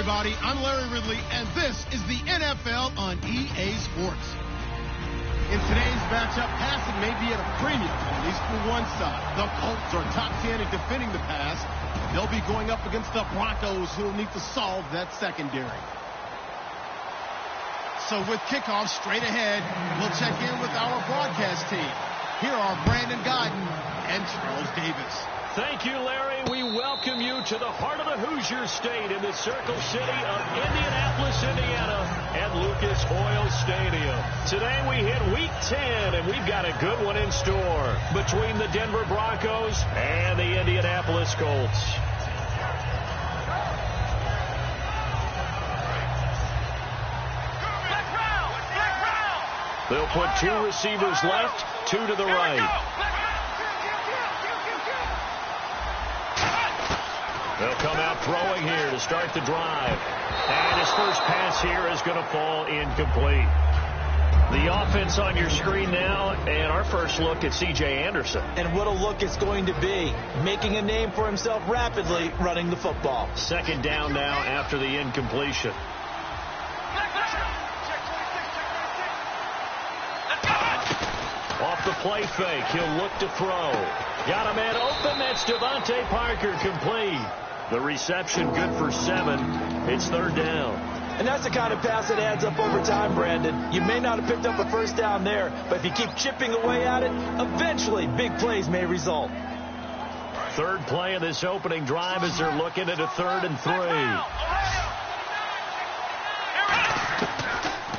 everybody. I'm Larry Ridley, and this is the NFL on EA Sports. In today's matchup, passing may be at a premium, at least for one side. The Colts are top 10 in defending the pass. They'll be going up against the Broncos, who will need to solve that secondary. So with kickoff straight ahead, we'll check in with our broadcast team. Here are Brandon Godden and Charles Davis. Thank you, Larry. We welcome you to the heart of the Hoosier State in the Circle City of Indianapolis, Indiana, at Lucas Oil Stadium. Today we hit Week 10, and we've got a good one in store between the Denver Broncos and the Indianapolis Colts. They'll put two receivers left, two to the right. They'll come out throwing here to start the drive. And his first pass here is going to fall incomplete. The offense on your screen now, and our first look at C.J. Anderson. And what a look it's going to be. Making a name for himself rapidly running the football. Second down now after the incompletion. Off the play fake, he'll look to throw. Got a man open, that's Devontae Parker, complete. The reception good for 7. It's third down. And that's the kind of pass that adds up over time, Brandon. You may not have picked up a first down there, but if you keep chipping away at it, eventually big plays may result. Third play of this opening drive as they're looking at a 3rd and 3.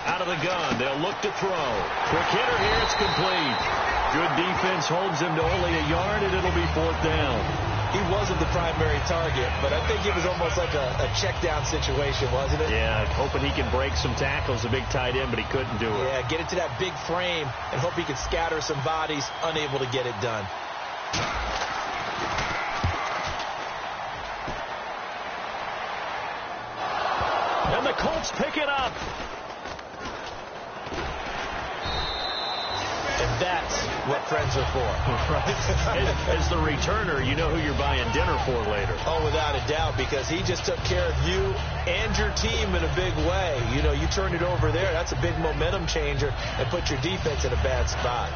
Out of the gun, they'll look to throw. Quick hitter here, it's complete. Good defense holds him to only a yard, and it'll be 4th down. He wasn't the primary target, but I think it was almost like a check down situation, wasn't it? Yeah, hoping he can break some tackles, a big tight end, but he couldn't do it. Yeah, get it to that big frame and hope he can scatter some bodies, unable to get it done. And the Colts pick it up. And that's what friends are for. Right? As the returner, you know who you're buying dinner for later. Oh, without a doubt, because he just took care of you and your team in a big way. You know, you turned it over there. That's a big momentum changer and put your defense in a bad spot.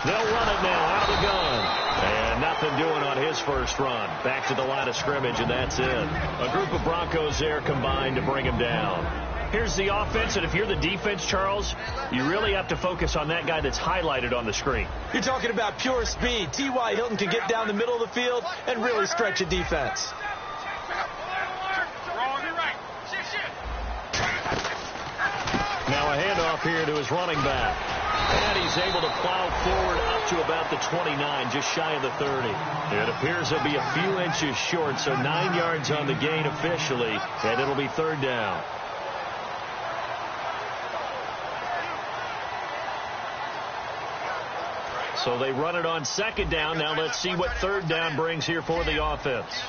They'll run it now out of the gun. And nothing doing on his first run. Back to the line of scrimmage, and that's it. A group of Broncos there combined to bring him down. Here's the offense, and if you're the defense, Charles, you really have to focus on that guy that's highlighted on the screen. You're talking about pure speed. T.Y. Hilton can get down the middle of the field and really stretch a defense. Now a handoff here to his running back. And he's able to plow forward up to about the 29, just shy of the 30. It appears he'll be a few inches short, so 9 yards on the gain officially, and it'll be 3rd down. So they run it on 2nd down. Now let's see what 3rd down brings here for the offense.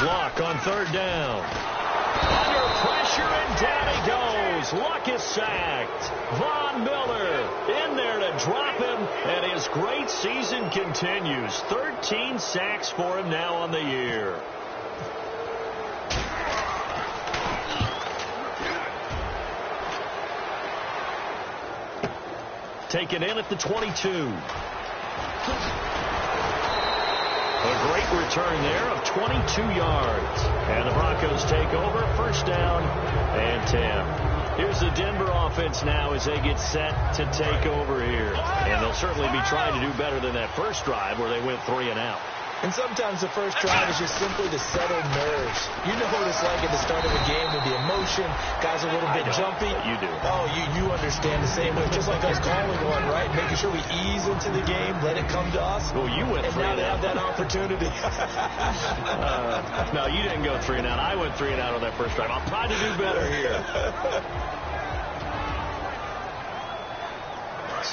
Luck on 3rd down. Under pressure, and down he goes. Luck is sacked. Von Miller in there to drop him, and his great season continues. 13 sacks for him now on the year. Taken in at the 22. A great return there of 22 yards. And the Broncos take over, 1st down and 10. Here's the Denver offense now as they get set to take over here. And they'll certainly be trying to do better than that first drive where they went 3 and out. And sometimes the first drive is just simply to settle nerves. You know what it's like at the start of a game with the emotion. Guys are a little bit jumpy. You do. Oh, you understand the same way. Just like us calling one, right? Making sure we ease into the game, let it come to us. Well, you went 3 and out. And now they have that opportunity. No, you didn't go 3 and out. I went 3 and out on that first drive. I'll try to do better here.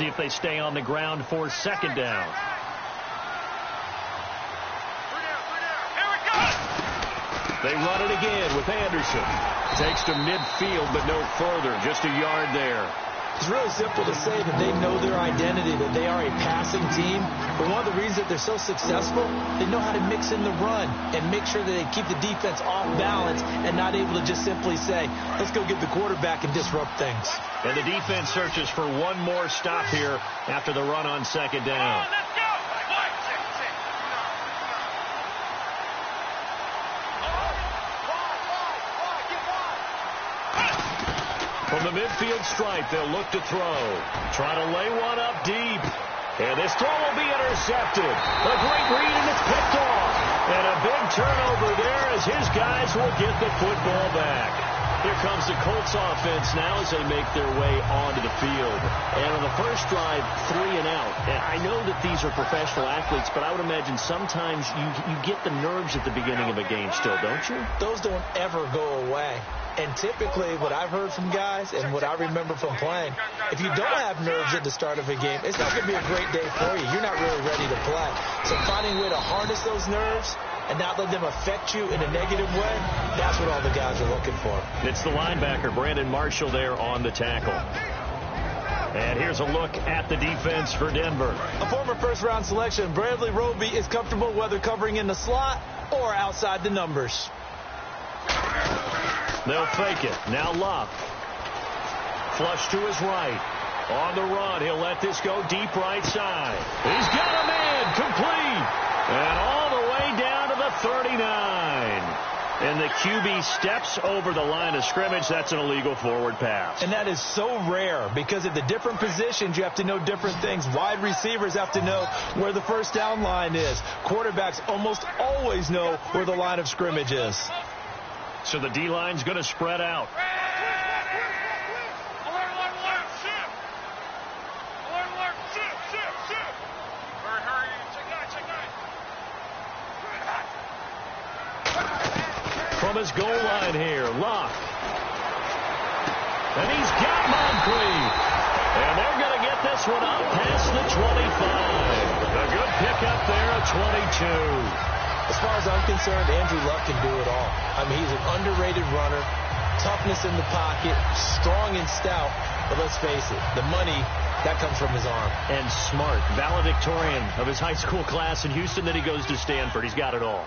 see if they stay on the ground for second down. They run it again with Anderson. Takes to midfield, but no further. Just a yard there. It's really simple to say that they know their identity, that they are a passing team. But one of the reasons that they're so successful, they know how to mix in the run and make sure that they keep the defense off balance and not able to just simply say, let's go get the quarterback and disrupt things. And the defense searches for one more stop here after the run on second down. From the midfield stripe, they'll look to throw. Try to lay one up deep. And this throw will be intercepted. A great read, and it's picked off. And a big turnover there as his guys will get the football back. Here comes the Colts offense now as they make their way onto the field. And on the first drive, 3 and out. And I know that these are professional athletes, but I would imagine sometimes you get the nerves at the beginning of a game still, don't you? Those don't ever go away. And typically, what I've heard from guys and what I remember from playing, if you don't have nerves at the start of a game, it's not going to be a great day for you. You're not really ready to play. So finding a way to harness those nerves and not let them affect you in a negative way, that's what all the guys are looking for. It's the linebacker, Brandon Marshall, there on the tackle. And here's a look at the defense for Denver. A former first-round selection, Bradley Roby, is comfortable whether covering in the slot or outside the numbers. They'll fake it. Now Luck. Flush to his right. On the run, he'll let this go deep right side. He's got a man complete. And all the way down to the 39. And the QB steps over the line of scrimmage. That's an illegal forward pass. And that is so rare because at the different positions, you have to know different things. Wide receivers have to know where the first down line is. Quarterbacks almost always know where the line of scrimmage is. So the D-line's going to spread out. From his goal line here, Locke. And he's got Moncrief. And they're going to get this one up past the 25. A good pickup there at 22. As far as I'm concerned, Andrew Luck can do it all. I mean, he's an underrated runner, toughness in the pocket, strong and stout. But let's face it, the money, that comes from his arm. And smart, valedictorian of his high school class in Houston. Then he goes to Stanford. He's got it all.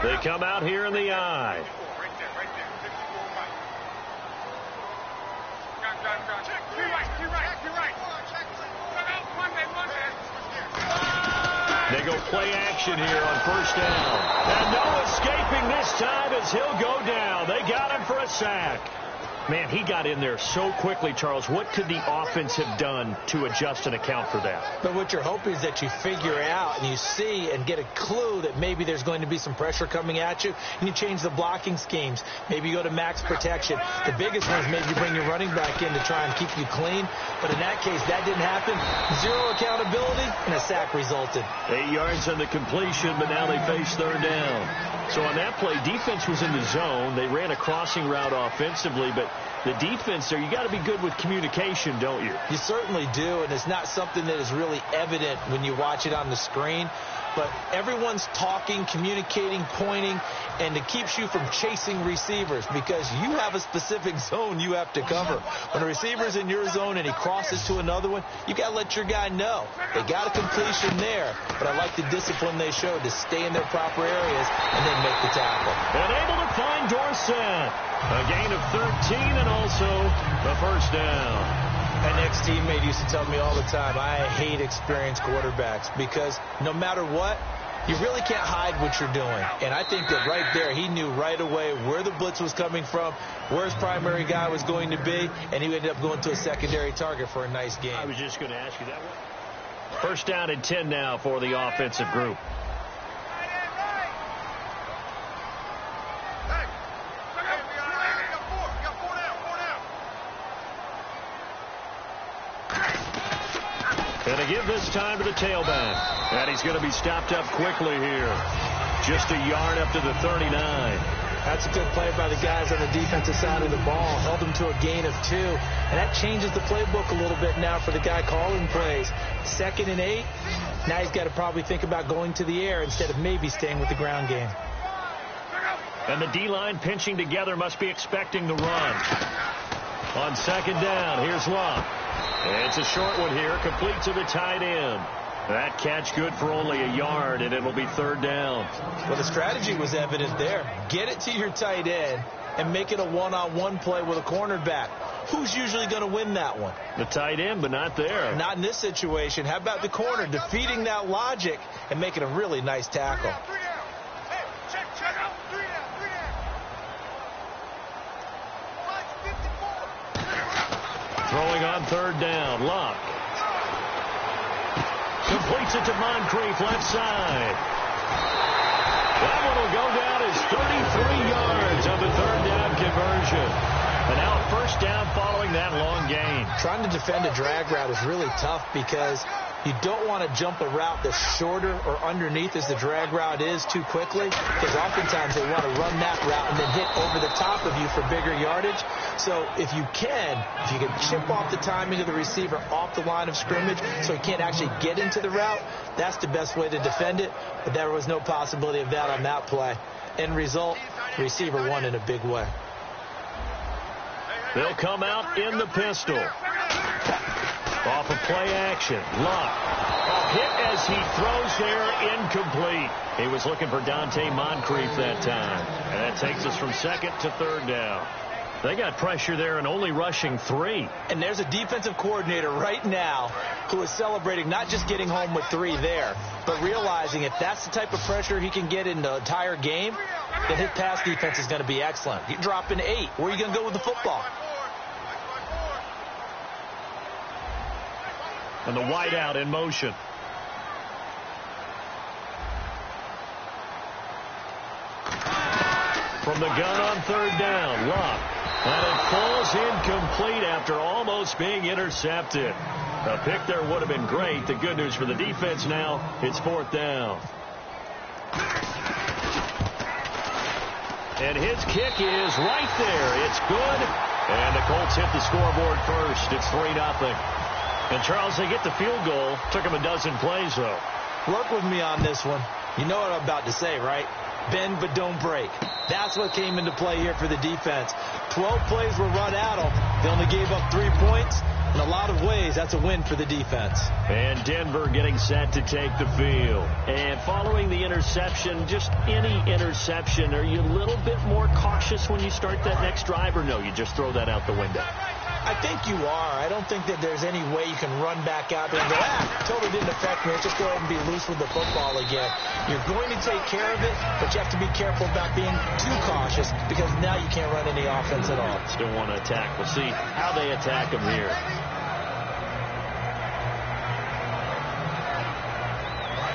They come out here in the eye. They go play action here on first down. And no escaping this time as he'll go down. They got him for a sack. Man, he got in there so quickly, Charles. What could the offense have done to adjust and account for that? But what you're hoping is that you figure out and you see and get a clue that maybe there's going to be some pressure coming at you, and you change the blocking schemes. Maybe you go to max protection. The biggest one is maybe you bring your running back in to try and keep you clean. But in that case, that didn't happen. Zero accountability, and a sack resulted. 8 yards on the completion, but now they face third down. So on that play, defense was in the zone. They ran a crossing route offensively, but the defense there, you got to be good with communication, don't you? You certainly do, and it's not something that is really evident when you watch it on the screen. But everyone's talking, communicating, pointing, and it keeps you from chasing receivers because you have a specific zone you have to cover. When a receiver's in your zone and he crosses to another one, you got to let your guy know. They got a completion there, but I like the discipline they showed to stay in their proper areas and then make the tackle. And able to find Dorsett. A gain of 13 and also the first down. An ex-teammate used to tell me all the time, I hate experienced quarterbacks because no matter what, you really can't hide what you're doing. And I think that right there, he knew right away where the blitz was coming from, where his primary guy was going to be, and he ended up going to a secondary target for a nice game. I was just going to ask you that one. First down and 10 now for the offensive group. And to give this time to the tailback. And he's going to be stopped up quickly here. Just a yard up to the 39. That's a good play by the guys on the defensive side of the ball. Held them to a gain of 2. And that changes the playbook a little bit now for the guy calling plays. 2nd and 8. Now he's got to probably think about going to the air instead of maybe staying with the ground game. And the D-line pinching together must be expecting the run. On 2nd down, here's Love. It's a short one here, complete to the tight end. That catch good for only a yard, and it'll be 3rd down. Well, the strategy was evident there. Get it to your tight end and make it a one-on-one play with a cornerback. Who's usually going to win that one? The tight end, but not there. Not in this situation. How about the corner defeating that logic and making a really nice tackle? Throwing on 3rd down, Luck. Completes it to Moncrief, left side. That one will go down as 33 yards on the 3rd down conversion. And now a 1st down following that long gain. Trying to defend a drag route is really tough because you don't want to jump a route that's shorter or underneath as the drag route is too quickly, because oftentimes they want to run that route and then hit over the top of you for bigger yardage. So if you can chip off the timing of the receiver off the line of scrimmage so he can't actually get into the route, that's the best way to defend it. But there was no possibility of that on that play. End result, the receiver won in a big way. They'll come out in the pistol. Off of play action. Luck. A hit as he throws there, incomplete. He was looking for Dante Moncrief that time. And that takes us from 2nd to 3rd down. They got pressure there and only rushing 3. And there's a defensive coordinator right now who is celebrating not just getting home with 3 there, but realizing if that's the type of pressure he can get in the entire game, then his pass defense is going to be excellent. You're dropping 8. Where are you going to go with the football? And the wideout in motion. From the gun on 3rd down, Luck. And it falls incomplete after almost being intercepted. A pick there would have been great. The good news for the defense now, it's 4th down. And his kick is right there. It's good. And the Colts hit the scoreboard first. It's 3-0. And, Charles, they get the field goal. Took them a dozen plays, though. Work with me on this one. You know what I'm about to say, right? Bend but don't break. That's what came into play here for the defense. 12 plays were run at them. They only gave up 3 points. In a lot of ways, that's a win for the defense. And Denver getting set to take the field. And following the interception, just any interception, are you a little bit more cautious when you start that next drive, or no, you just throw that out the window? I think you are. I don't think that there's any way you can run back out there and go, totally didn't affect me. Let's just go ahead and be loose with the football again. You're going to take care of it, but you have to be careful about being too cautious because now you can't run any offense at all. Still want to attack. We'll see how they attack them here.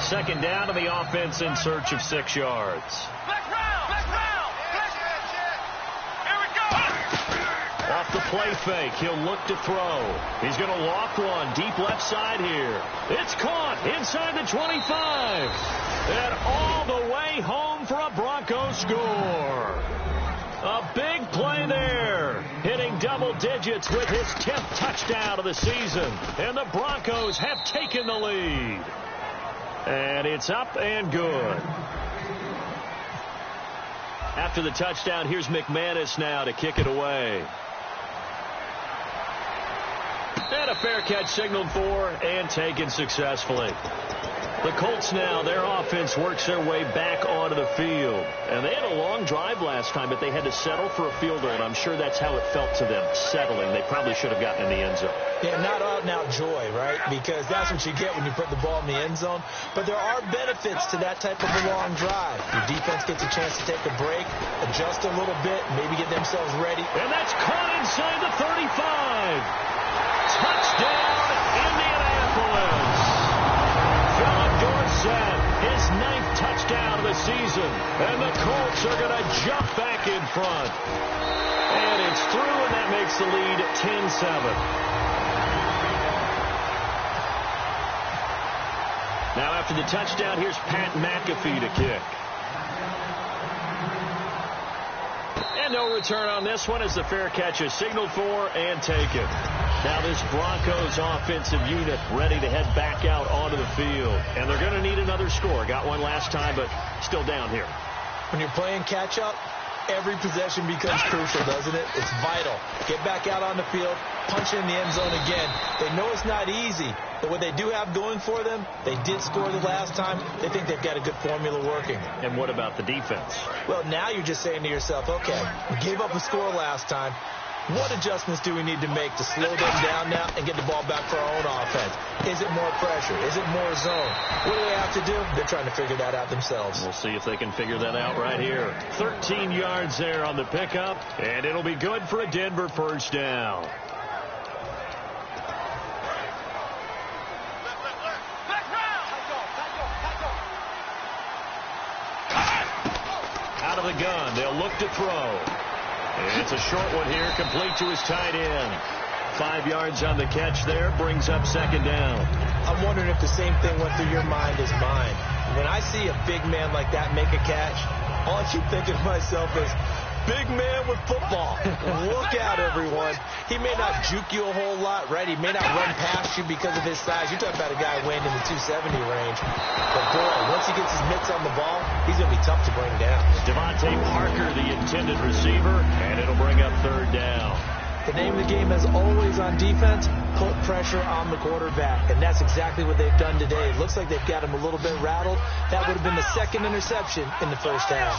Second down to the offense in search of 6 yards. Off the play fake, he'll look to throw. He's going to loft one deep left side here. It's caught inside the 25. And all the way home for a Broncos score. A big play there. Hitting double digits with his 10th touchdown of the season. And the Broncos have taken the lead. And it's up and good. After the touchdown, here's McManus now to kick it away. And a fair catch signaled for and taken successfully. The Colts now, their offense works their way back onto the field. And they had a long drive last time, but they had to settle for a field goal, and I'm sure that's how it felt to them, settling. They probably should have gotten in the end zone. Yeah, not out-and-out joy, right? Because that's what you get when you put the ball in the end zone. But there are benefits to that type of a long drive. Your defense gets a chance to take a break, adjust a little bit, maybe get themselves ready. And that's caught inside the 35. Touchdown, Indianapolis. Philip Dorsett, his 9th touchdown of the season. And the Colts are going to jump back in front. And it's through, and that makes the lead 10-7. Now after the touchdown, here's Pat McAfee to kick. And no return on this one as the fair catch is signaled for and taken. Now this Broncos offensive unit ready to head back out onto the field. And they're going to need another score. Got one last time, but still down here. When you're playing catch-up, every possession becomes crucial, doesn't it? It's vital. Get back out on the field, punch in the end zone again. They know it's not easy, but what they do have going for them, they did score the last time. They think they've got a good formula working. And what about the defense? Well, now you're just saying to yourself, okay, we gave up a score last time. What adjustments do we need to make to slow them down now and get the ball back for our own offense? Is it more pressure? Is it more zone? What do they have to do? They're trying to figure that out themselves. We'll see if they can figure that out right here. 13 yards there on the pickup, and it'll be good for a Denver first down. Out of the gun, they'll look to throw. It's a short one here, complete to his tight end. 5 yards on the catch there, brings up second down. I'm wondering if the same thing went through your mind as mine. When I see a big man like that make a catch, all I keep thinking to myself is, big man with football. Look out, everyone. He may not juke you a whole lot, right? He may not run past you because of his size. You're talking about a guy weighing in the 270 range. But, boy, once he gets his mitts on the ball, he's going to be tough to bring down. Devontae Parker, the intended receiver, and it'll bring up third down. The name of the game, as always on defense, put pressure on the quarterback. And that's exactly what they've done today. It looks like they've got him a little bit rattled. That would have been the second interception in the first half.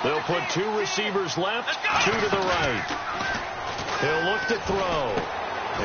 They'll put 2 receivers left, 2 to the right. He'll look to throw.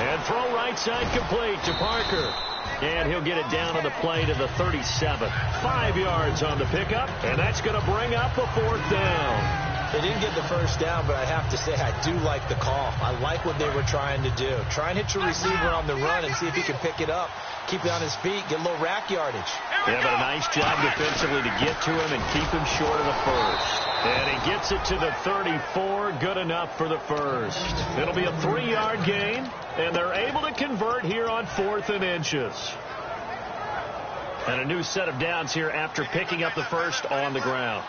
And throw right side complete to Parker. And he'll get it down on the play to the 37. 5 yards on the pickup, and that's going to bring up a fourth down. They didn't get the first down, but I have to say I do like the call. I like what they were trying to do. Try and hit your receiver on the run and see if he can pick it up, keep it on his feet, get a little rack yardage. Yeah, but a nice job defensively to get to him and keep him short of the first. And he gets it to the 34, good enough for the first. It'll be a 3-yard gain, and they're able to convert here on 4th and inches. And a new set of downs here after picking up the first on the ground.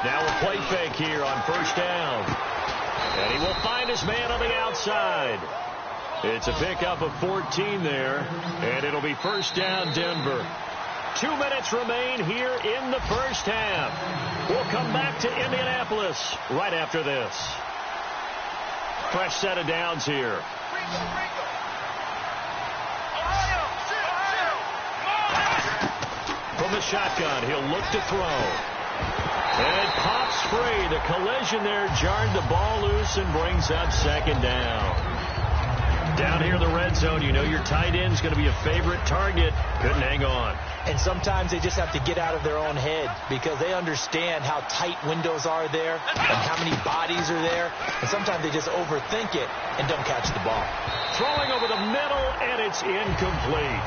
Now a play fake here on first down. And he will find his man on the outside. It's a pickup of 14 there, and it'll be first down Denver. 2 minutes remain here in the first half. We'll come back to Indianapolis right after this. Fresh set of downs here. From the shotgun, he'll look to throw. And it pops free. The collision there jarred the ball loose and brings up second down. Down here in the red zone, you know your tight end's going to be a favorite target. Couldn't hang on. And sometimes they just have to get out of their own head because they understand how tight windows are there and how many bodies are there. And sometimes they just overthink it and don't catch the ball. Throwing over the middle, and it's incomplete.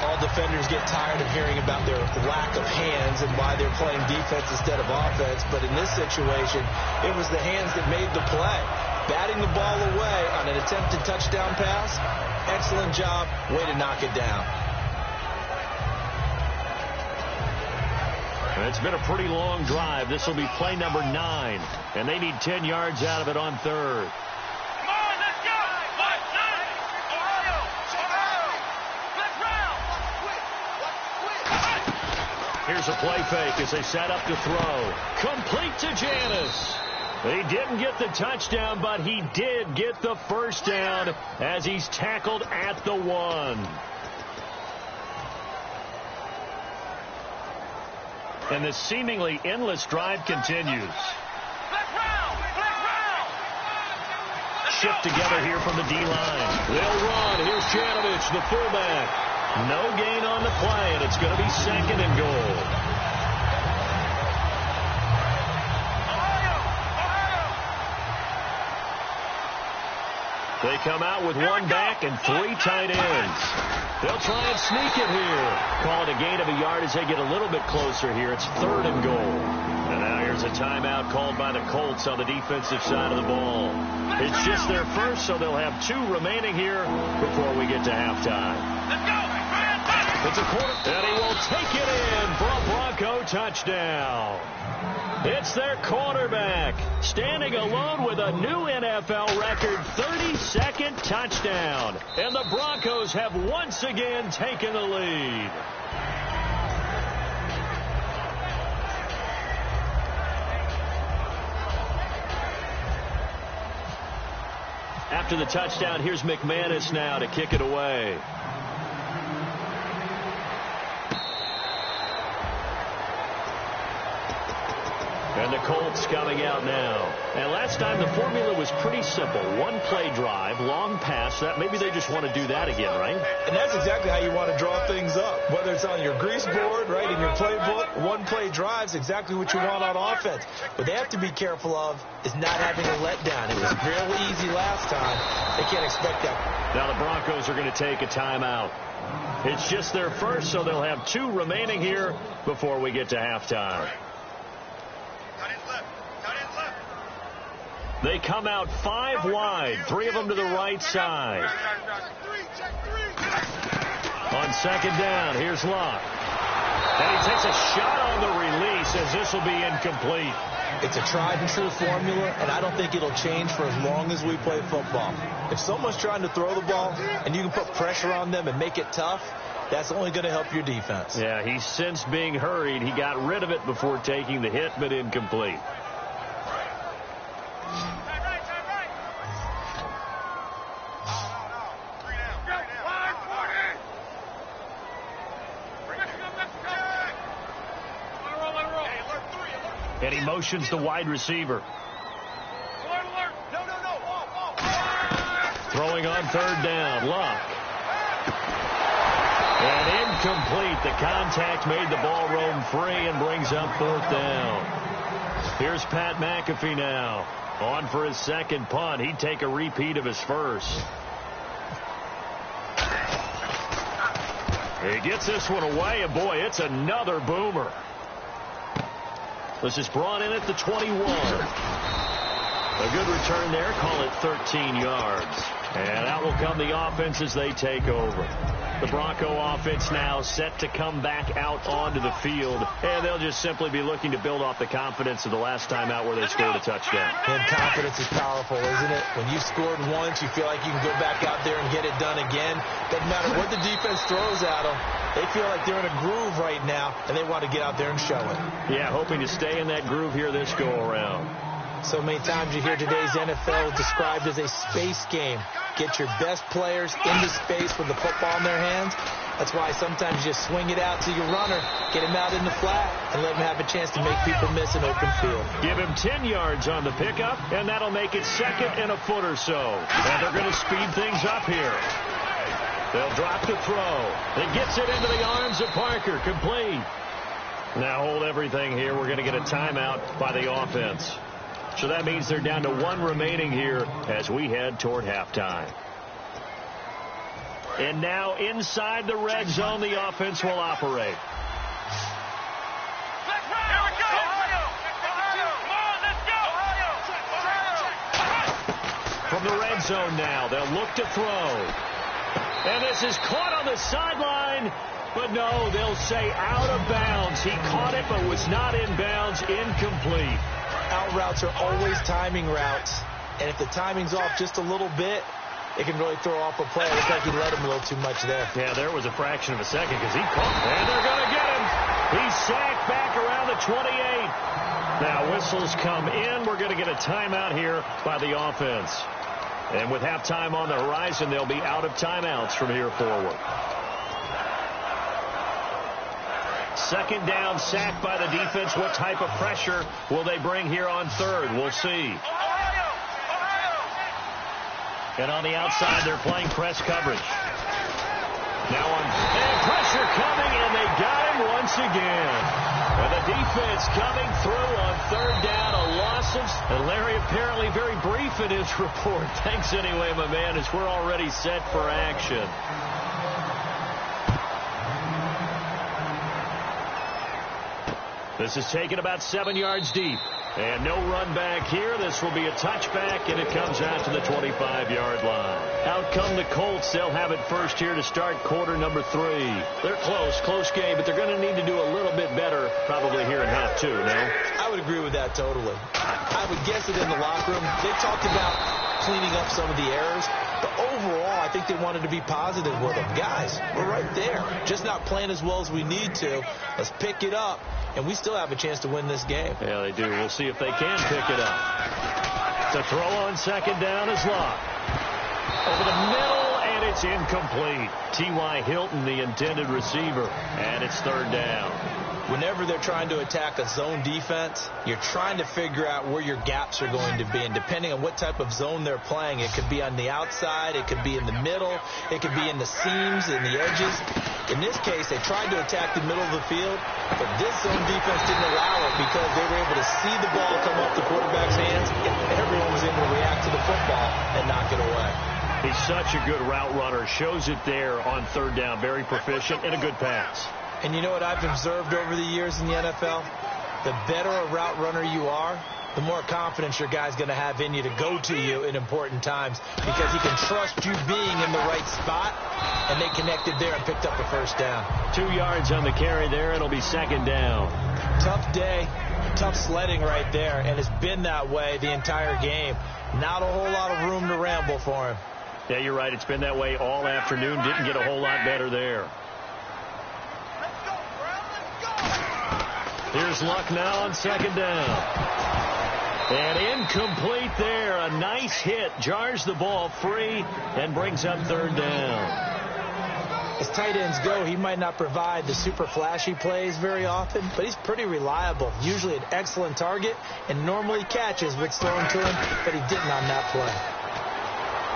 All defenders get tired of hearing about their lack of hands and why they're playing defense instead of offense. But in this situation, it was the hands that made the play. Batting the ball away on an attempted touchdown pass. Excellent job. Way to knock it down. It's been a pretty long drive. This will be play number 9. And they need 10 yards out of it on third. Here's a play fake as they set up to throw. Complete to Janis. He didn't get the touchdown, but he did get the first down as he's tackled at the 1. And the seemingly endless drive continues. Shift together here from the D-line. They'll run. Here's Janovich, the fullback. No gain on the play, and it's going to be second and goal. They come out with one back and 3 tight ends. They'll try and sneak it here. Call it a gain of a yard as they get a little bit closer here. It's 3rd and goal. And now here's a timeout called by the Colts on the defensive side of the ball. It's just their first, so they'll have 2 remaining here before we get to halftime. Let's go. It's a quarter, and he will take it in for a Bronco touchdown. It's their quarterback standing alone with a new NFL record 32nd touchdown. And the Broncos have once again taken the lead. After the touchdown, here's McManus now to kick it away. And the Colts coming out now. And last time the formula was pretty simple. 1 play drive, long pass. That maybe they just want to do that again, right? And that's exactly how you want to draw things up. Whether it's on your grease board, right, in your playbook, 1 play drive's exactly what you want on offense. What they have to be careful of is not having a letdown. It was really easy last time. They can't expect that. Now the Broncos are going to take a timeout. It's just their first, so they'll have 2 remaining here before we get to halftime. They come out 5 wide, 3 of them to the right side. On 2nd down, here's Luck. And he takes a shot on the release as this will be incomplete. It's a tried and true formula, and I don't think it'll change for as long as we play football. If someone's trying to throw the ball and you can put pressure on them and make it tough, that's only going to help your defense. Yeah, he's since being hurried. He got rid of it before taking the hit, but incomplete. And he motions the wide receiver. Throwing on 3rd down, Luck. And incomplete. The contact made the ball roam free and brings up 4th down. Here's Pat McAfee now. On for his 2nd punt. He'd take a repeat of his first. He gets this one away, and boy, it's another boomer. This is brought in at the 21. A good return there. Call it 13 yards. And out will come the offense as they take over. The Bronco offense now set to come back out onto the field. And they'll just simply be looking to build off the confidence of the last time out where they scored a touchdown. And confidence is powerful, isn't it? When you've scored once, you feel like you can go back out there and get it done again. Doesn't matter what the defense throws at them. They feel like they're in a groove right now, and they want to get out there and show it. Yeah, hoping to stay in that groove here this go-around. So many times you hear today's NFL described as a space game. Get your best players into space with the football in their hands. That's why sometimes you just swing it out to your runner, get him out in the flat, and let him have a chance to make people miss an open field. Give him 10 yards on the pickup, and that'll make it 2nd and a foot or so. And they're going to speed things up here. They'll drop the throw. It gets it into the arms of Parker. Complete. Now hold everything here. We're going to get a timeout by the offense. So that means they're down to 1 remaining here as we head toward halftime. And now inside the red zone, the offense will operate. From the red zone now, they'll look to throw. And this is caught on the sideline. But no, they'll say out of bounds. He caught it but was not in bounds. Incomplete. Out routes are always timing routes. And if the timing's off just a little bit, it can really throw off a play. It looks like he let him a little too much there. Yeah, there was a fraction of a second because he caught. And they're going to get him. He's sacked back around the 28. Now whistles come in. We're going to get a timeout here by the offense. And with halftime on the horizon, they'll be out of timeouts from here forward. 2nd down, sacked by the defense. What type of pressure will they bring here on 3rd? We'll see. And on the outside, they're playing press coverage. Now on, and pressure coming, and they got it. going once again. And the defense coming through on third down, a loss of... And Larry apparently very brief in his report. Thanks anyway, my man, as we're already set for action. This is taken about 7 yards deep. And no run back here. This will be a touchback, and it comes out to the 25-yard line. Out come the Colts. They'll have it first here to start quarter number 3. They're close game, but they're going to need to do a little bit better probably here in half 2, no? I would agree with that totally. I would guess it in the locker room. They talked about cleaning up some of the errors, but overall, I think they wanted to be positive with them. Guys, we're right there. Just not playing as well as we need to. Let's pick it up. And we still have a chance to win this game. Yeah, they do. We'll see if they can pick it up. The throw on second down is Luck. Over the middle, and it's incomplete. T.Y. Hilton, the intended receiver, and it's third down. Whenever they're trying to attack a zone defense, you're trying to figure out where your gaps are going to be. And depending on what type of zone they're playing, it could be on the outside, it could be in the middle, it could be in the seams and the edges. In this case, they tried to attack the middle of the field, but this zone defense didn't allow it because they were able to see the ball come off the quarterback's hands, and everyone was able to react to the football and knock it away. He's such a good route runner. Shows it there on third down. Very proficient and a good pass. And you know what I've observed over the years in the NFL? The better a route runner you are, the more confidence your guy's going to have in you to go to you in important times because he can trust you being in the right spot, and they connected there and picked up a first down. 2 yards on the carry there. It'll be second down. Tough day, tough sledding right there, and it's been that way the entire game. Not a whole lot of room to ramble for him. Yeah, you're right. It's been that way all afternoon. Didn't get a whole lot better there. Here's Luck now on second down. And incomplete there. A nice hit. Jars the ball free and brings up third down. As tight ends go, he might not provide the super flashy plays very often, but he's pretty reliable. Usually an excellent target and normally catches what's thrown to him, but he didn't on that play.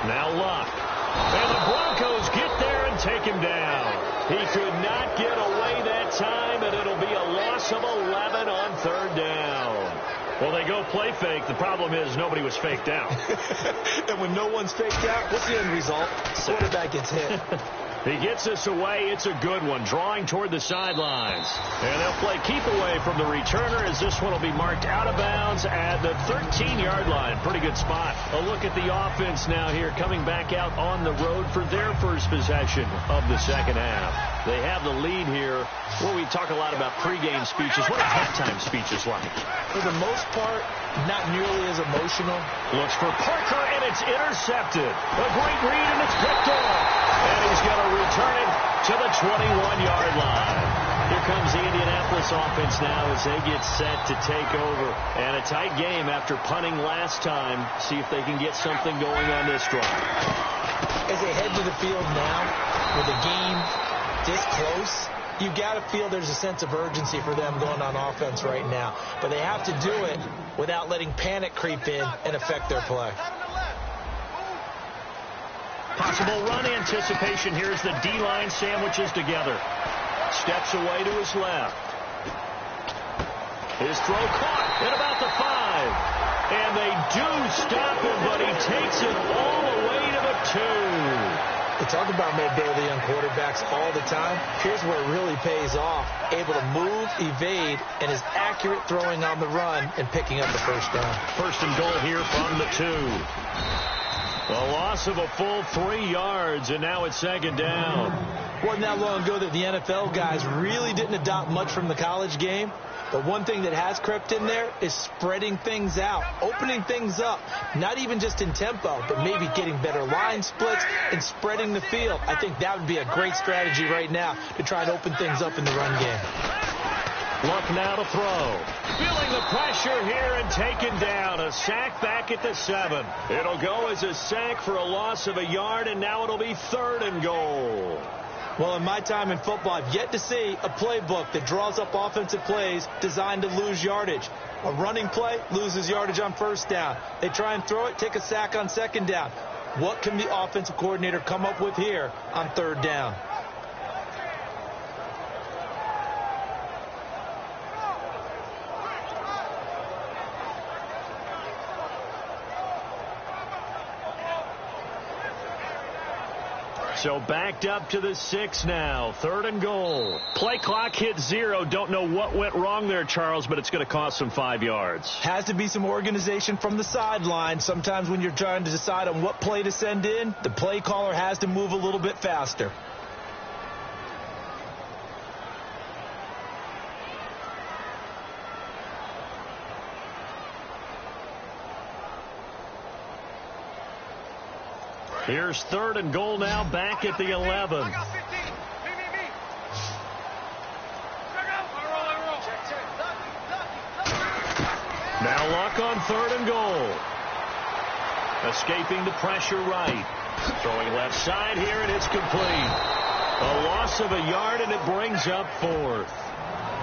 Now Luck. And the Broncos get there and take him down. He could not get away that time, and it'll be a loss of 11 on third down. Well, they go play fake. The problem is nobody was faked out. And when no one's faked out, what's the end result? Quarterback gets hit. He gets this away. It's a good one. Drawing toward the sidelines. And they'll play keep away from the returner as this one will be marked out of bounds at the 13-yard line. Pretty good spot. A look at the offense now here coming back out on the road for their first possession of the second half. They have the lead here. Well, we talk a lot about pregame speeches. What are halftime speeches like? For the most part, not nearly as emotional. Looks for Parker, and it's intercepted. A great read, and it's picked off. And he's going to return it to the 21-yard line. Here comes the Indianapolis offense now as they get set to take over. And a tight game after punting last time. See if they can get something going on this drive. As they head to the field now, with the game this close, you got to feel there's a sense of urgency for them going on offense right now. But they have to do it without letting panic creep in and affect their play. Possible run anticipation. Here's the D-line sandwiches together. Steps away to his left. His throw caught at about the 5. And they do stop him, but he takes it all the way to the 2. They talk about mobility on quarterbacks all the time. Here's where it really pays off. Able to move, evade, and is accurate throwing on the run and picking up the first down. First and goal here from the 2. A loss of a full 3 yards, and now it's second down. Wasn't that long ago that the NFL guys really didn't adopt much from the college game. But one thing that has crept in there is spreading things out, opening things up, not even just in tempo, but maybe getting better line splits and spreading the field. I think that would be a great strategy right now to try and open things up in the run game. Luck now to throw. Feeling the pressure here and taken down. A sack back at the 7. It'll go as a sack for a loss of a yard, and now it'll be third and goal. Well, in my time in football, I've yet to see a playbook that draws up offensive plays designed to lose yardage. A running play loses yardage on first down. They try and throw it, take a sack on second down. What can the offensive coordinator come up with here on third down? So backed up to the 6 now. 3rd and goal. Play clock hit 0. Don't know what went wrong there, Charles, but it's going to cost them 5 yards. Has to be some organization from the sideline. Sometimes when you're trying to decide on what play to send in, the play caller has to move a little bit faster. Here's 3rd and goal now, back at the 11. Now Luck on 3rd and goal. Escaping the pressure right. Throwing left side here, and it's complete. A loss of a yard, and it brings up 4th.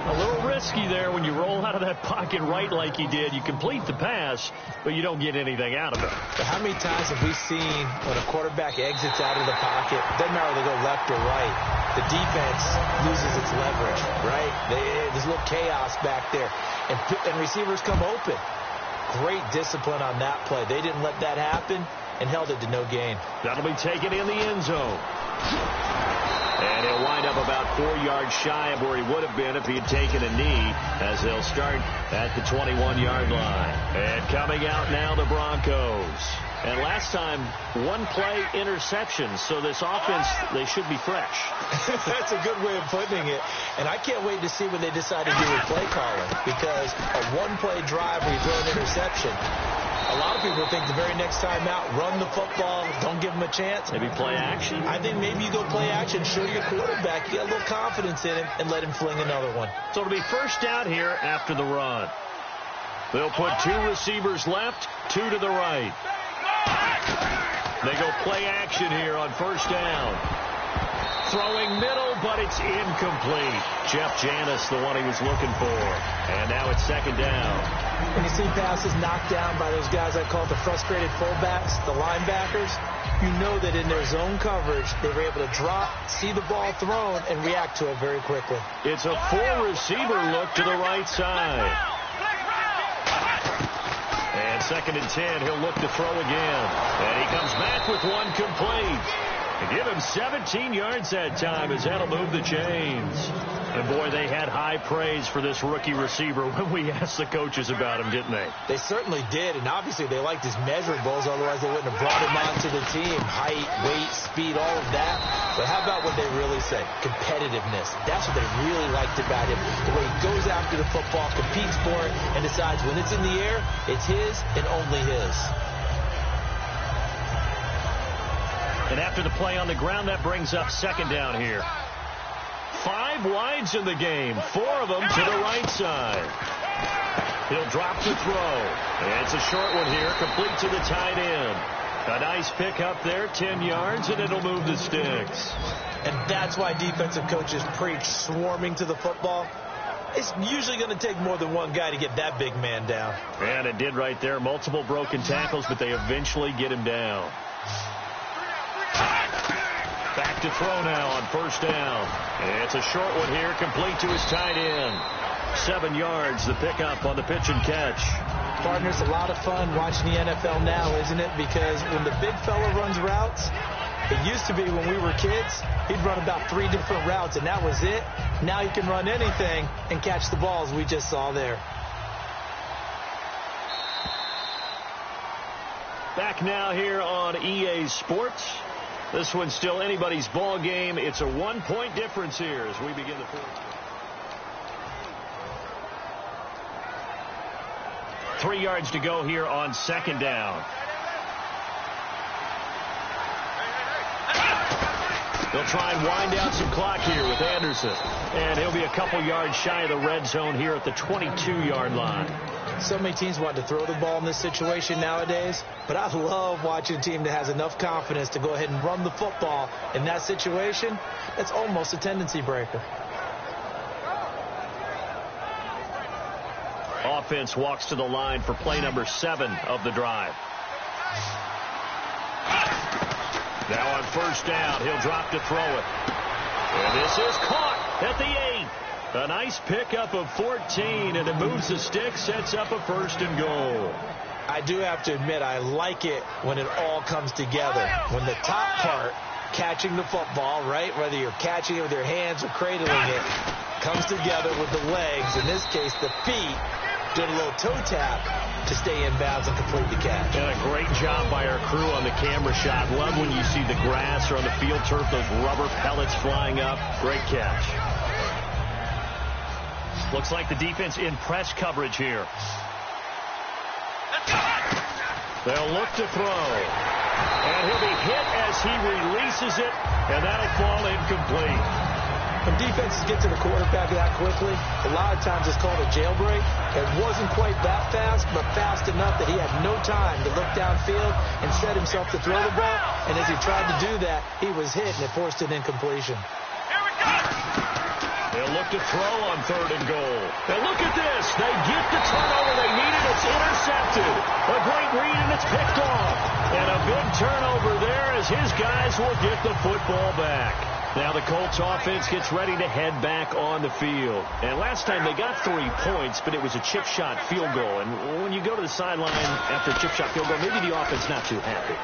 A little risky there when you roll out of that pocket right like he did. You complete the pass, but you don't get anything out of it. But how many times have we seen when a quarterback exits out of the pocket, doesn't matter whether they go left or right, the defense loses its leverage, right? There's a little chaos back there, and receivers come open. Great discipline on that play. They didn't let that happen and held it to no gain. That'll be taken in the end zone. And he'll wind up about 4 yards shy of where he would have been if he had taken a knee, as they'll start at the 21-yard line. And coming out now, the Broncos. And last time, 1-play interception, so this offense, they should be fresh. That's a good way of putting it. And I can't wait to see what they decide to do with play calling, because a 1-play drive where you throw an interception, a lot of people think the very next time out, run the football, don't give him a chance. Maybe play action. I think maybe you go play action, show your quarterback, get a little confidence in him, and let him fling another one. So it'll be 1st down here after the run. They'll put 2 receivers left, 2 to the right. They go play action here on 1st down. Throwing middle, but it's incomplete. Jeff Janis, the one he was looking for. And now it's 2nd down. When you see passes knocked down by those guys I call the frustrated fullbacks, the linebackers, you know that in their zone coverage, they were able to drop, see the ball thrown, and react to it very quickly. It's a 4-receiver look to the right side. And 2nd and 10, he'll look to throw again. And he comes back with one complete. Give him 17 yards that time, as that'll move the chains. And, boy, they had high praise for this rookie receiver when we asked the coaches about him, didn't they? They certainly did, and obviously they liked his measurables, otherwise they wouldn't have brought him onto the team. Height, weight, speed, all of that. But how about what they really say? Competitiveness. That's what they really liked about him. The way he goes after the football, competes for it, and decides when it's in the air, it's his and only his. And after the play on the ground, that brings up 2nd down here. 5 wides in the game, 4 of them to the right side. He'll drop to throw. And it's a short one here, complete to the tight end. A nice pick up there, 10 yards, and it'll move the sticks. And that's why defensive coaches preach swarming to the football. It's usually going to take more than one guy to get that big man down. And it did right there. Multiple broken tackles, but they eventually get him down. Back to throw now on 1st down. And it's a short one here, complete to his tight end. 7 yards, the pickup on the pitch and catch. Partners, a lot of fun watching the NFL now, isn't it? Because when the big fella runs routes, it used to be when we were kids, he'd run about 3 different routes, and that was it. Now he can run anything and catch the balls we just saw there. Back now here on EA Sports. This one's still anybody's ball game. It's a 1-point difference here as we begin the 4th. 3 yards to go here on 2nd down. They'll try and wind down some clock here with Anderson. And he'll be a couple yards shy of the red zone here at the 22-yard line. So many teams want to throw the ball in this situation nowadays, but I love watching a team that has enough confidence to go ahead and run the football in that situation. It's almost a tendency breaker. Offense walks to the line for play number 7 of the drive. Now on 1st down, he'll drop to throw it. And this is caught at the 8. A nice pickup of 14, and it moves the stick, sets up a 1st and goal. I do have to admit, I like it when it all comes together. When the top part catching the football, right? Whether you're catching it with your hands or cradling it, comes together with the legs, in this case the feet, did a little toe tap to stay in bounds and complete the catch. And a great job by our crew on the camera shot. Love when you see the grass or on the field turf, those rubber pellets flying up. Great catch. Looks like the defense in press coverage here. They'll look to throw. And he'll be hit as he releases it, and that'll fall incomplete. When defenses get to the quarterback that quickly, a lot of times it's called a jailbreak. It wasn't quite that fast, but fast enough that he had no time to look downfield and set himself to throw the ball. And as he tried to do that, he was hit, and it forced an incompletion. They'll look to throw on 3rd and goal. And look at this. They get the turnover they needed. It's intercepted. A great read, and it's picked off. And a big turnover there as his guys will get the football back. Now the Colts offense gets ready to head back on the field. And last time they got 3 points, but it was a chip shot field goal. And when you go to the sideline after a chip shot field goal, maybe the offense not too happy.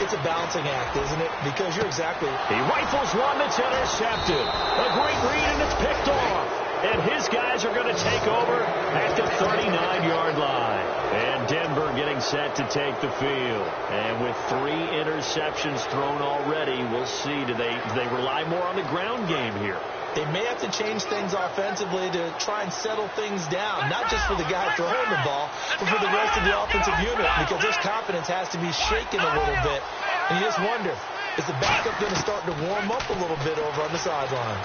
It's a balancing act, isn't it? Because you're exactly... He rifles one that's intercepted. A great read, and it's picked off. And his guys are going to take over at the 39-yard line. And Denver getting set to take the field. And with 3 interceptions thrown already, we'll see. Do they rely more on the ground game here? They may have to change things offensively to try and settle things down, not just for the guy throwing the ball, but for the rest of the offensive unit, because this confidence has to be shaken a little bit. And you just wonder, is the backup going to start to warm up a little bit over on the sideline?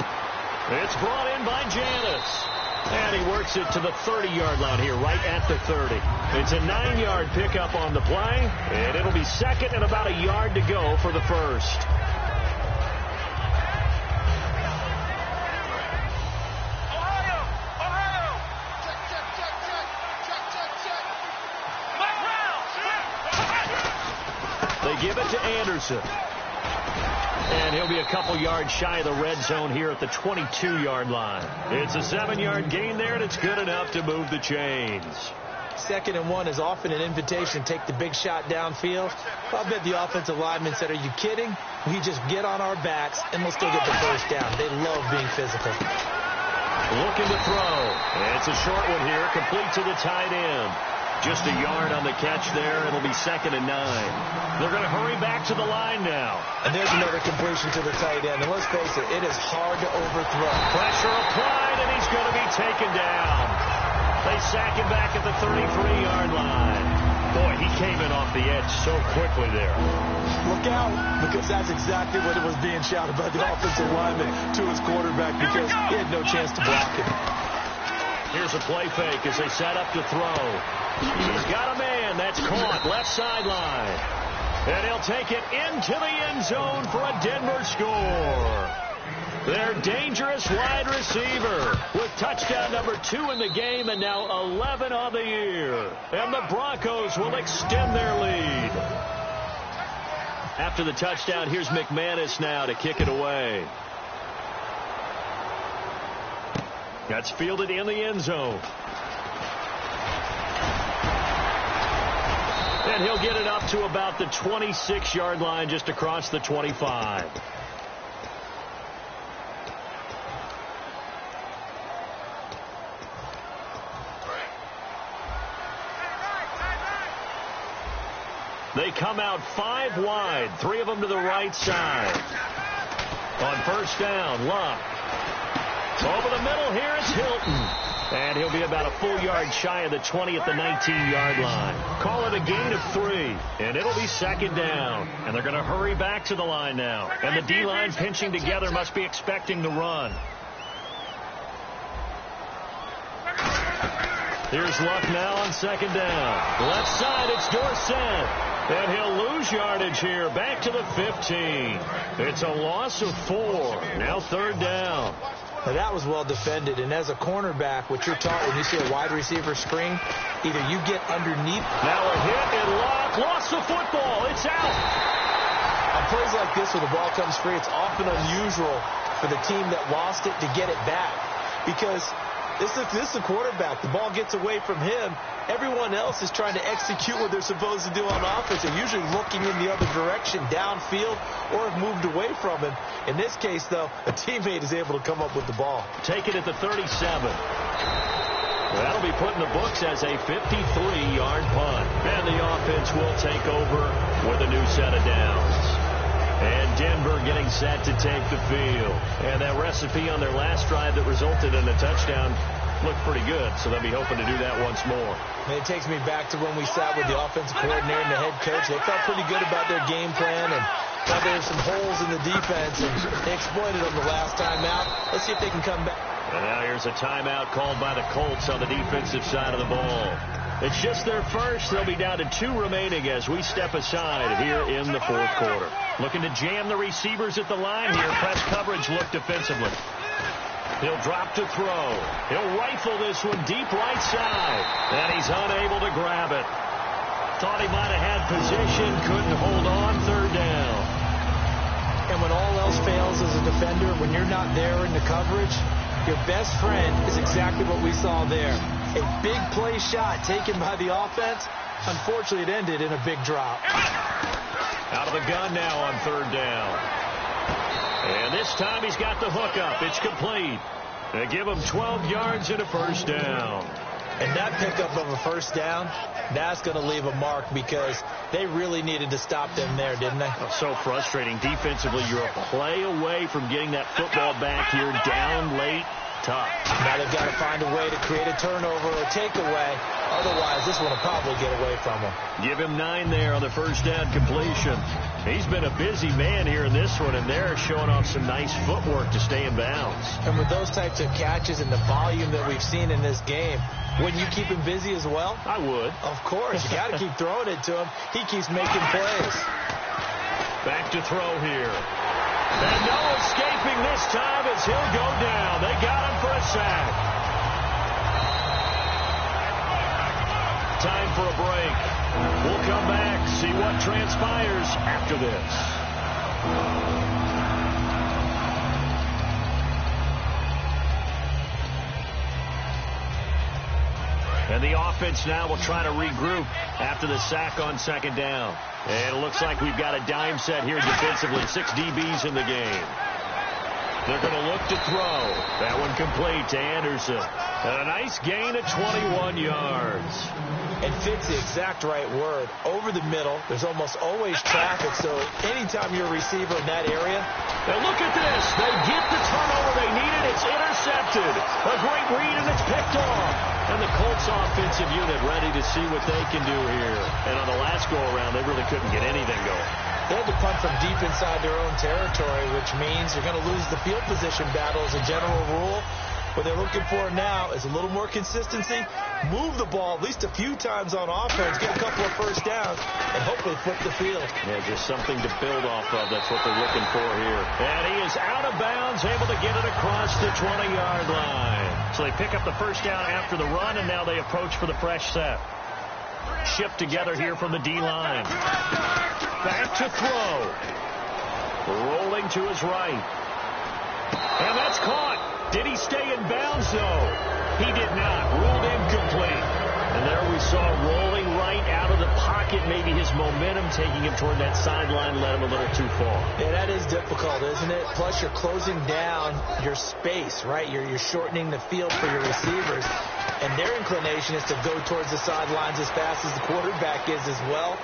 It's brought in by Janis. And he works it to the 30-yard line here, right at the 30. It's a 9-yard pickup on the play, and it'll be second and about a yard to go for the first. They give it to Anderson. And he'll be a couple yards shy of the red zone here at the 22-yard line. It's a 7-yard gain there, and it's good enough to move the chains. 2nd and 1 is often an invitation to take the big shot downfield. I bet the offensive lineman said, are you kidding? We just get on our backs, and we'll still get the first down. They love being physical. Looking to throw. And it's a short one here, complete to the tight end. Just a yard on the catch there. It'll be 2nd and 9. They're going to hurry back to the line now. And there's another completion to the tight end. And let's face it, it is hard to overthrow. Pressure applied, and he's going to be taken down. They sack him back at the 33-yard line. Boy, he came in off the edge so quickly there. Look out, because that's exactly what it was being shouted by the offensive lineman to his quarterback, because he had no chance to block him. Here's a play fake as they set up to throw. He's got a man. That's caught. Left sideline. And he'll take it into the end zone for a Denver score. Their dangerous wide receiver with touchdown number 2 in the game and now 11 on the year. And the Broncos will extend their lead. After the touchdown, here's McManus now to kick it away. That's fielded in the end zone. And he'll get it up to about the 26-yard line, just across the 25. They come out 5 wide, 3 of them to the right side. On first down, Luck. Over the middle here is Hilton. And he'll be about a full yard shy of the 20 at the 19-yard line. Call it a gain of 3, and it'll be 2nd down. And they're going to hurry back to the line now. And the D-line pinching together must be expecting the run. Here's Luck now on 2nd down. Left side, it's Dorsett. And he'll lose yardage here, back to the 15. It's a loss of 4. Now 3rd down. Now that was well defended, and as a cornerback, what you're taught when you see a wide receiver screen, either you get underneath. Now a hit and Luck lost the football. It's out. On plays like this where the ball comes free, it's often unusual for the team that lost it to get it back, because This is the quarterback. The ball gets away from him. Everyone else is trying to execute what they're supposed to do on offense. They're usually looking in the other direction, downfield, or have moved away from him. In this case, though, a teammate is able to come up with the ball. Take it at the 37. That'll be put in the books as a 53-yard punt. And the offense will take over with a new set of downs. And Denver getting set to take the field. And that recipe on their last drive that resulted in a touchdown looked pretty good, so they'll be hoping to do that once more. And it takes me back to when we sat with the offensive coordinator and the head coach. They felt pretty good about their game plan and thought there were some holes in the defense, and they exploited them the last time out. Let's see if they can come back. And now here's a timeout called by the Colts on the defensive side of the ball. It's just their first. They'll be down to 2 remaining as we step aside here in the fourth quarter. Looking to jam the receivers at the line here. Press coverage look defensively. He'll drop to throw. He'll rifle this one deep right side. And he's unable to grab it. Thought he might have had position. Couldn't hold on. Third down. And when all else fails as a defender, when you're not there in the coverage, your best friend is exactly what we saw there. A big play shot taken by the offense. Unfortunately, it ended in a big drop. Out of the gun now on third down. And this time he's got the hook up. It's complete. They give him 12 yards and a first down. And that pickup of a first down, that's going to leave a mark because they really needed to stop them there, didn't they? Oh, so frustrating. Defensively, you're a play away from getting that football back here down late. Tough. Now they've got to find a way to create a turnover or takeaway. Otherwise, this one will probably get away from them. Give him 9 there on the first down completion. He's been a busy man here in this one, and they're showing off some nice footwork to stay in bounds. And with those types of catches and the volume that we've seen in this game, wouldn't you keep him busy as well? I would. Of course. You got to keep throwing it to him. He keeps making plays. Back to throw here. And no escaping this time as he'll go down. They got him for a sack. Time for a break. We'll come back, see what transpires after this. And the offense now will try to regroup after the sack on second down. And it looks like we've got a dime set here defensively. 6 DBs in the game. They're going to look to throw. That one complete to Anderson. And a nice gain of 21 yards. And fits the exact right word. Over the middle, there's almost always traffic, so anytime you're a receiver in that area. And look at this. They get the turnover they needed. It's intercepted. A great read, and it's picked off. And the Colts offensive unit ready to see what they can do here. And on the last go-around, they really couldn't get anything going. They had to punt from deep inside their own territory, which means you're going to lose the field position battle as a general rule. What they're looking for now is a little more consistency, move the ball at least a few times on offense, get a couple of first downs, and hopefully flip the field. Yeah, just something to build off of. That's what they're looking for here. And he is out of bounds, able to get it across the 20-yard line. So they pick up the first down after the run, and now they approach for the fresh set. Shipped together here from the D-line. Back to throw. Rolling to his right. And that's caught. Did he stay in bounds, though? He did not. Ruled incomplete. And there we saw rolling right out of the pocket. Maybe his momentum taking him toward that sideline led him a little too far. Yeah, that is difficult, isn't it? Plus, you're closing down your space, right? You're shortening the field for your receivers. And their inclination is to go towards the sidelines as fast as the quarterback is as well.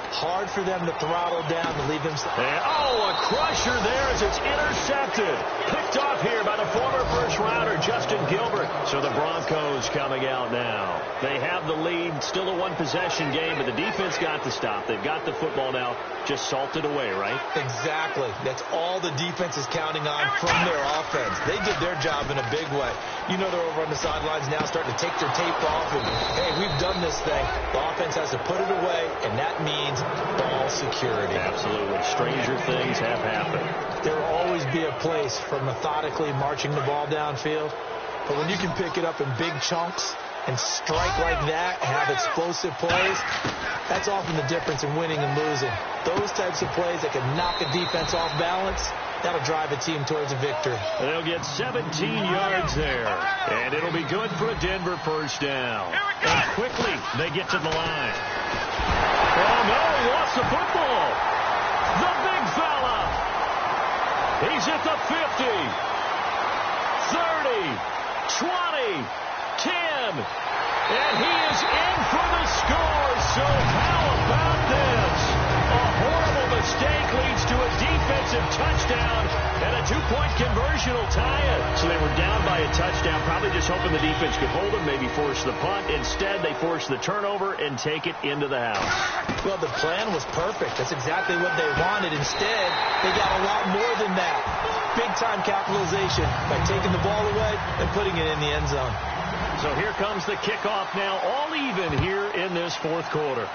Hard for them to throttle down to leave them. And, a crusher there as it's intercepted. Picked off here by the former first-rounder, Justin Gilbert. So the Broncos coming out now. They have the lead. Still a one-possession game, but the defense got the stop. They've got the football now. Just salted away, right? Exactly. That's all the defense is counting on from their offense. They did their job in a big way. You know they're over on the sidelines now starting to take their tape off. And, hey, we've done this thing. The offense has to put it away, and that means ball security. Absolutely. Stranger things have happened. There will always be a place for methodically marching the ball downfield. But when you can pick it up in big chunks and strike like that, have explosive plays, that's often the difference in winning and losing. Those types of plays that can knock a defense off balance, That'll drive a team towards a victory. They'll get 17 yards there, and it'll be good for a Denver first down. And quickly, they get to the line. Oh, no, he lost the football. The big fella. He's at the 50, 30, 20, 10, and he is in for the score. So how about this? A horrible mistake leads to a defensive touchdown, and a two-point conversion will tie it. So they were down by a touchdown, probably just hoping the defense could hold them, maybe force the punt. Instead, they forced the turnover and take it into the house. Well, the plan was perfect. That's exactly what they wanted. Instead, they got a lot more than that. Big-time capitalization by taking the ball away and putting it in the end zone. So here comes the kickoff now, all even here in this fourth quarter.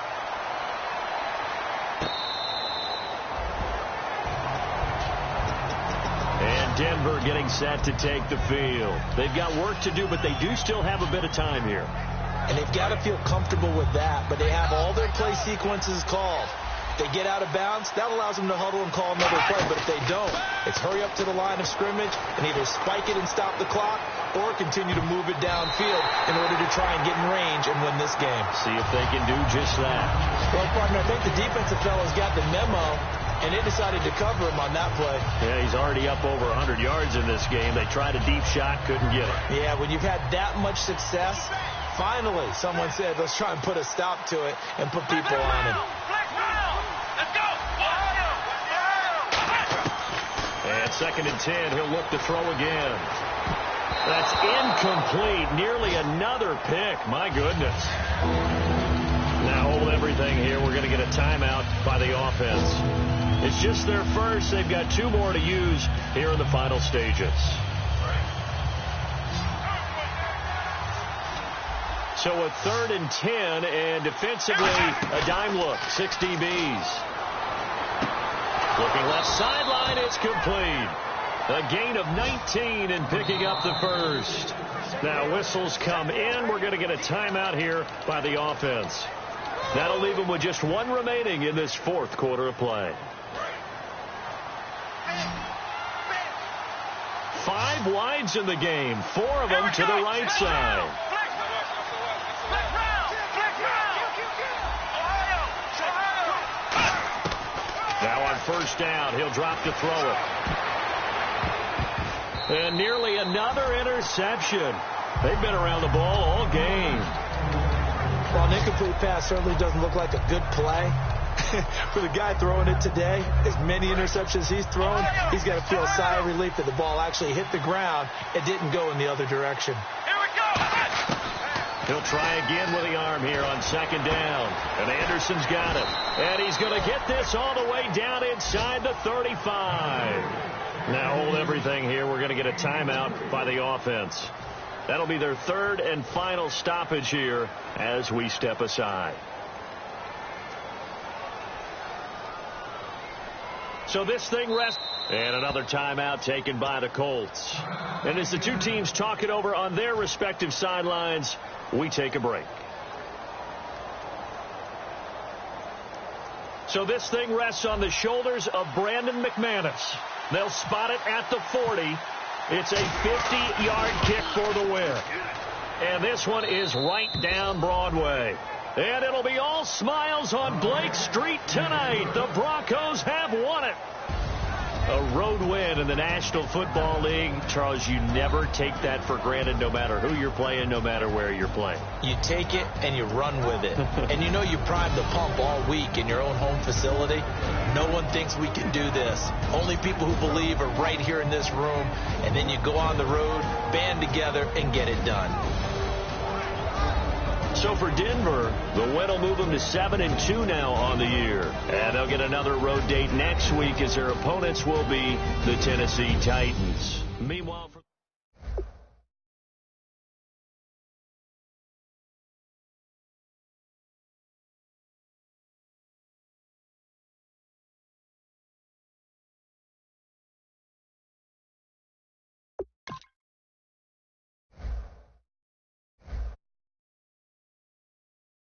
And Denver getting set to take the field. They've got work to do, but they do still have a bit of time here. And they've got to feel comfortable with that, but they have all their play sequences called. If they get out of bounds, that allows them to huddle and call another play, but if they don't, it's hurry up to the line of scrimmage and either spike it and stop the clock or continue to move it downfield in order to try and get in range and win this game. See if they can do just that. Well, partner, I think the defensive fellows got the memo, and they decided to cover him on that play. Yeah, he's already up over 100 yards in this game. They tried a deep shot, couldn't get it. Yeah, when you've had that much success, finally someone said, let's try and put a stop to it and put people on him. And 2nd and 10, he'll look to throw again. That's incomplete. Nearly another pick. My goodness. Now hold everything here. We're going to get a timeout by the offense. It's just their first. They've got 2 more to use here in the final stages. So a 3rd and 10, and defensively a dime look. 6 DBs. Looking left sideline, it's complete. A gain of 19 and picking up the first. Now whistles come in. We're going to get a timeout here by the offense. That'll leave them with just 1 remaining in this fourth quarter of play. 5 wides in the game, 4 of them to the right side. Now on first down, he'll drop to throw it. And nearly another interception. They've been around the ball all game. Well, an incomplete pass certainly doesn't look like a good play. For the guy throwing it today, as many interceptions he's thrown, he's got to feel a sigh of relief that the ball actually hit the ground. It didn't go in the other direction. He'll try again with the arm here on 2nd down. And Anderson's got it. And he's going to get this all the way down inside the 35. Now hold everything here. We're going to get a timeout by the offense. That'll be their 3rd and final stoppage here as we step aside. So this thing rests. And another timeout taken by the Colts. And as the 2 teams talk it over on their respective sidelines, we take a break. So this thing rests on the shoulders of Brandon McManus. They'll spot it at the 40. It's a 50-yard kick for the win. And this one is right down Broadway. And it'll be all smiles on Blake Street tonight. The Broncos have won it. A road win in the National Football League. Charles, you never take that for granted, no matter who you're playing, no matter where you're playing. You take it and you run with it. And you know you primed the pump all week in your own home facility. No one thinks we can do this. Only people who believe are right here in this room. And then you go on the road, band together, and get it done. So for Denver, the win will move them to 7-2 now on the year. And they'll get another road date next week as their opponents will be the Tennessee Titans. Meanwhile,